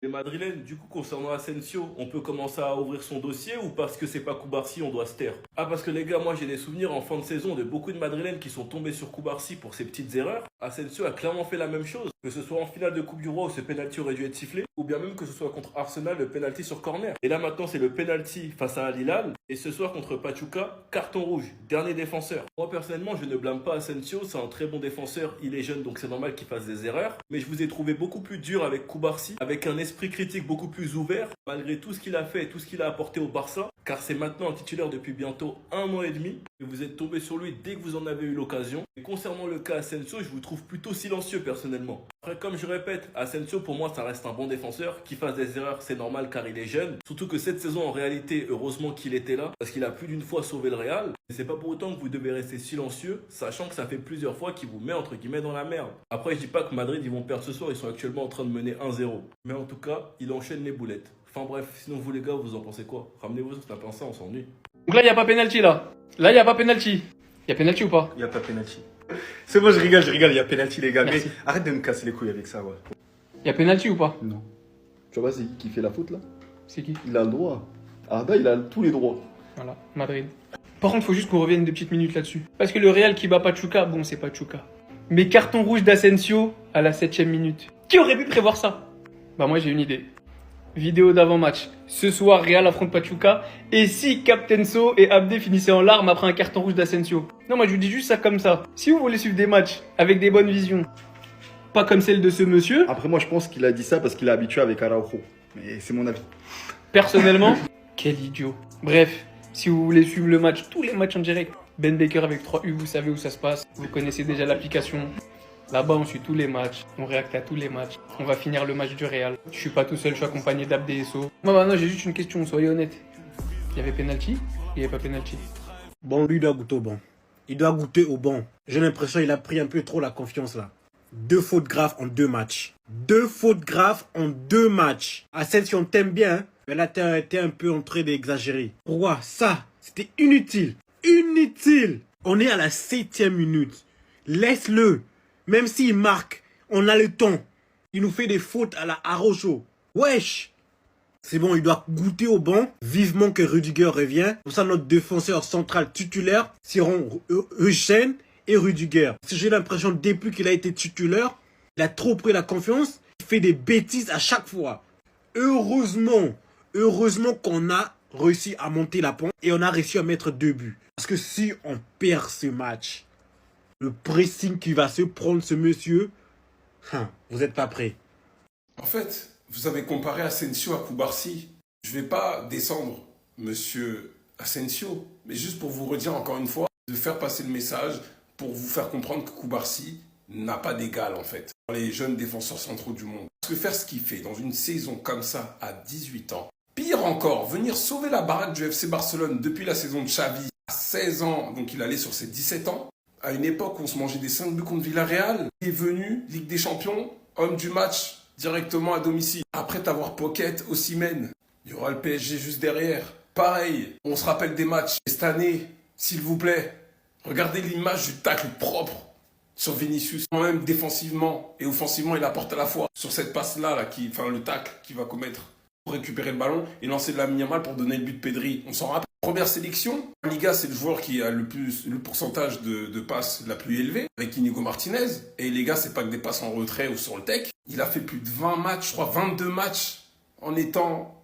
Les Madrilènes, du coup, concernant Asensio, on peut commencer à ouvrir son dossier ou parce que c'est pas Koubarsi, on doit se taire? Ah, parce que les gars, moi j'ai des souvenirs en fin de saison de beaucoup de Madrilènes qui sont tombés sur Koubarsi pour ses petites erreurs. Asensio a clairement fait la même chose, que ce soit en finale de Coupe du Roi où ce penalty aurait dû être sifflé, ou bien même que ce soit contre Arsenal, le penalty sur corner. Et là maintenant, c'est le penalty face à Al Hilal, et ce soir contre Pachuca, carton rouge, dernier défenseur. Moi personnellement, je ne blâme pas Asensio, c'est un très bon défenseur, il est jeune donc c'est normal qu'il fasse des erreurs, mais je vous ai trouvé beaucoup plus dur avec Koubarsi, avec un esprit critique beaucoup plus ouvert, malgré tout ce qu'il a fait et tout ce qu'il a apporté au Barça, car c'est maintenant un titulaire depuis bientôt 1 an et demi, et vous êtes tombé sur lui dès que vous en avez eu l'occasion. Et concernant le cas Asensio, je vous trouve plutôt silencieux personnellement. Après, comme je répète, Asensio pour moi ça reste un bon défenseur, qu'il fasse des erreurs c'est normal car il est jeune, surtout que cette saison en réalité, heureusement qu'il était là, parce qu'il a plus d'une fois sauvé le Real, mais c'est pas pour autant que vous devez rester silencieux, sachant que ça fait plusieurs fois qu'il vous met entre guillemets dans la merde. Après je dis pas que Madrid ils vont perdre ce soir, ils sont actuellement en train de mener 1-0, mais en tout cas, il enchaîne les boulettes. Enfin bref, sinon vous les gars, vous en pensez quoi? Ramenez-vous sur la pince, on s'ennuie. Donc là, il n'y a pas penalty là. Là, il n'y a pas penalty. Il y a penalty ou pas? Il n'y a pas penalty. C'est bon, je rigole, il y a penalty, les gars. Merci. Mais arrête de me casser les couilles avec ça, ouais. Il y a penalty ou pas? Non. Tu vois, c'est qui fait la faute là? C'est qui? Il a le droit. Arda, il a tous les droits. Voilà, Madrid. Par contre, faut juste qu'on revienne 2 petites minutes là-dessus. Parce que le Real qui bat Pachuca, bon, c'est Pachuca. Mais carton rouge d'Asensio à la 7ème minute. Qui aurait pu prévoir ça? Bah moi j'ai une idée. Vidéo d'avant-match. Ce soir, Real affronte Pachuca. Et si Captenso et Abdé finissaient en larmes après un carton rouge d'Asensio? Non, moi je vous dis juste ça comme ça. Si vous voulez suivre des matchs avec des bonnes visions, pas comme celle de ce monsieur, Après, moi, je pense qu'il a dit ça parce qu'il est habitué avec Araujo. Mais c'est mon avis. personnellement, quel idiot. Bref, si vous voulez suivre le match, tous les matchs en direct, Ben Baker avec 3 U, vous savez où ça se passe. Vous connaissez déjà l'application. Là-bas, on suit tous les matchs, on réacte à tous les matchs. On va finir le match du Real. Je suis pas tout seul, je suis accompagné d'Abdé et So. Moi, maintenant, j'ai juste une question, soyez honnête. Il y avait penalty? Il y avait pas penalty. Bon, lui, il doit goûter au bon. Il doit goûter au bon. J'ai l'impression qu'il a pris un peu trop la confiance là. 2 fautes graves en 2 matchs. 2 fautes graves en 2 matchs. Asensio, on t'aime bien, hein, mais là, t'es un peu en train d'exagérer. Pourquoi ça? C'était inutile. Inutile. On est à la 7ème minute. Laisse-le. Même s'il marque, on a le temps. Il nous fait des fautes à la Araujo. Wesh. C'est bon, il doit goûter au banc. Vivement que Rudiger revient. Pour ça, notre défenseur central titulaire seront Eugène et Rudiger. Si j'ai l'impression, depuis qu'il a été titulaire, il a trop pris la confiance. Il fait des bêtises à chaque fois. Heureusement qu'on a réussi à monter la pente et on a réussi à mettre 2 buts. Parce que si on perd ce match, le pressing qui va se prendre ce monsieur, vous n'êtes pas prêt. En fait, vous avez comparé Asensio à Koubarsi. Je ne vais pas descendre monsieur Asensio, mais juste pour vous redire encore une fois, de faire passer le message pour vous faire comprendre que Koubarsi n'a pas d'égal en fait pour les jeunes défenseurs centraux du monde. Parce que faire ce qu'il fait dans une saison comme ça à 18 ans, pire encore, venir sauver la baraque du FC Barcelone depuis la saison de Xavi à 16 ans, donc il allait sur ses 17 ans, à une époque où on se mangeait des 5 buts contre Villarreal, il est venu, Ligue des Champions, homme du match, directement à domicile. Après t'avoir Pocket, Osimhen, il y aura le PSG juste derrière. Pareil, on se rappelle des matchs. Et cette année, s'il vous plaît, regardez l'image du tacle propre sur Vinicius. Quand même défensivement et offensivement, il apporte à la fois. Sur cette passe-là, le tacle qu'il va commettre pour récupérer le ballon et lancer de la Yamal pour donner le but de Pedri. On s'en rappelle. Première sélection, en Liga, c'est le joueur qui a le pourcentage de passes la plus élevée, avec Inigo Martinez. Et les gars, c'est pas que des passes en retrait ou sur le tech. Il a fait plus de 20 matchs, je crois 22 matchs, en étant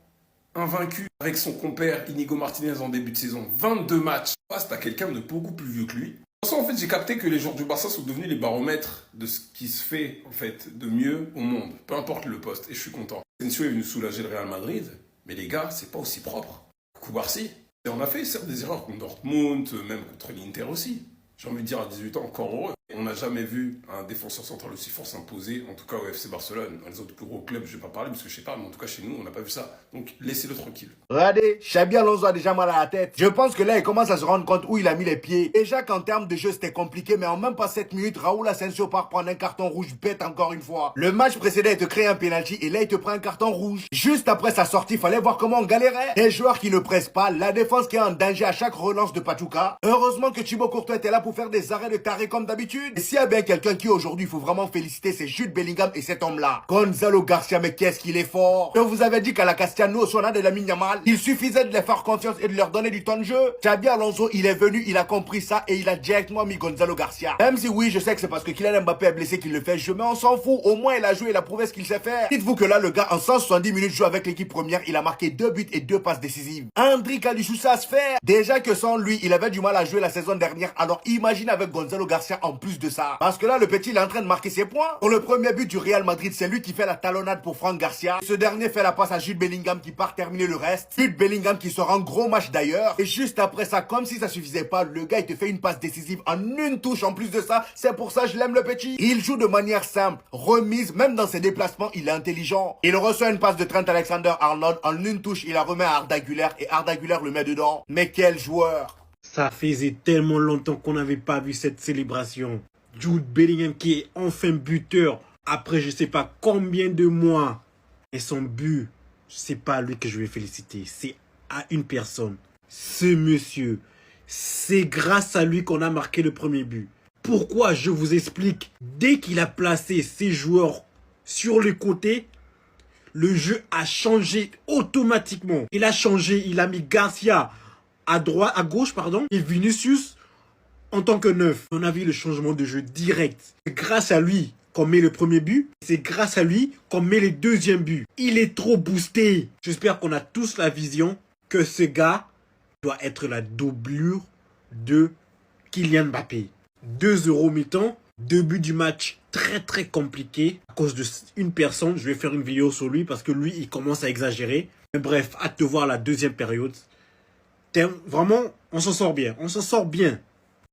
invaincu avec son compère Inigo Martinez en début de saison. 22 matchs. Face à quelqu'un de beaucoup plus vieux que lui. De toute façon, en fait, j'ai capté que les joueurs du Barça sont devenus les baromètres de ce qui se fait, en fait, de mieux au monde. Peu importe le poste. Et je suis content. Asensio est venu soulager le Real Madrid. Mais les gars, c'est pas aussi propre. Koubarsi. Et on a fait certes des erreurs contre Dortmund, même contre l'Inter aussi. J'ai envie de dire à 18 ans, encore heureux. On n'a jamais vu un défenseur central aussi fort s'imposer, en tout cas au FC Barcelone. Dans les autres plus gros clubs, je ne vais pas parler parce que je sais pas, mais en tout cas chez nous, on n'a pas vu ça. Donc laissez-le tranquille. Regardez, Xabi Alonso a déjà mal à la tête. Je pense que là, il commence à se rendre compte où il a mis les pieds. Déjà qu'en termes de jeu, c'était compliqué, mais en même pas 7 minutes, Raúl Asensio part prendre un carton rouge bête encore une fois. Le match précédent, il te crée un penalty et là, il te prend un carton rouge. Juste après sa sortie, il fallait voir comment on galérait. Des joueurs qui ne pressent pas, la défense qui est en danger à chaque relance de Pachuca. Heureusement que Thibaut Courtois était là pour faire des arrêts de taré comme d'habitude. d'habitude. Et s'il y a bien quelqu'un qui aujourd'hui il faut vraiment féliciter, c'est Jude Bellingham et cet homme-là. Gonzalo Garcia, mais qu'est-ce qu'il est fort. Je vous avais dit qu'à la Castellano, on a de la Yamal, il suffisait de les faire confiance et de leur donner du temps de jeu. Xabi Alonso, il est venu, il a compris ça et il a directement mis Gonzalo Garcia. Même si oui, je sais que c'est parce que Kylian Mbappé est blessé qu'il le fait jouer, mais on s'en fout. Au moins, il a joué, il a prouvé ce qu'il sait faire. Dites-vous que là, le gars, en 170 minutes, joue avec l'équipe première, il a marqué 2 buts et 2 passes décisives. Andri Kalichou, ça se fait. Déjà que sans lui, il avait du mal à jouer la saison dernière. Alors imagine avec Gonzalo Garcia en plus de ça. Parce que là, le petit, il est en train de marquer ses points. Pour le premier but du Real Madrid, c'est lui qui fait la talonnade pour Franck Garcia. Ce dernier fait la passe à Jude Bellingham qui part terminer le reste. Jude Bellingham qui sort en gros match d'ailleurs. Et juste après ça, comme si ça suffisait pas, le gars, il te fait une passe décisive en une touche en plus de ça. C'est pour ça que je l'aime le petit. Il joue de manière simple, remise, même dans ses déplacements, il est intelligent. Il reçoit une passe de Trent Alexander-Arnold en une touche, il la remet à Arda Güler et Arda Güler le met dedans. Mais quel joueur! Ça faisait tellement longtemps qu'on n'avait pas vu cette célébration. Jude Bellingham qui est enfin buteur après je sais pas combien de mois. Et son but, c'est pas lui que je vais féliciter, c'est à une personne. Ce monsieur, c'est grâce à lui qu'on a marqué le premier but. Pourquoi? Je vous explique. Dès qu'il a placé ses joueurs sur le côté, le jeu a changé automatiquement. Il a changé, il a mis Garcia à droite, à gauche, pardon, et Vinicius en tant que neuf. On a vu le changement de jeu direct. C'est grâce à lui qu'on met le premier but. C'est grâce à lui qu'on met le deuxième but. Il est trop boosté. J'espère qu'on a tous la vision que ce gars doit être la doublure de Kylian Mbappé. 2-0 mi-temps, 2 buts du match très très compliqué à cause de une personne. Je vais faire une vidéo sur lui parce que lui, il commence à exagérer. Mais bref, hâte de voir la deuxième période. Vraiment, on s'en sort bien. On s'en sort bien.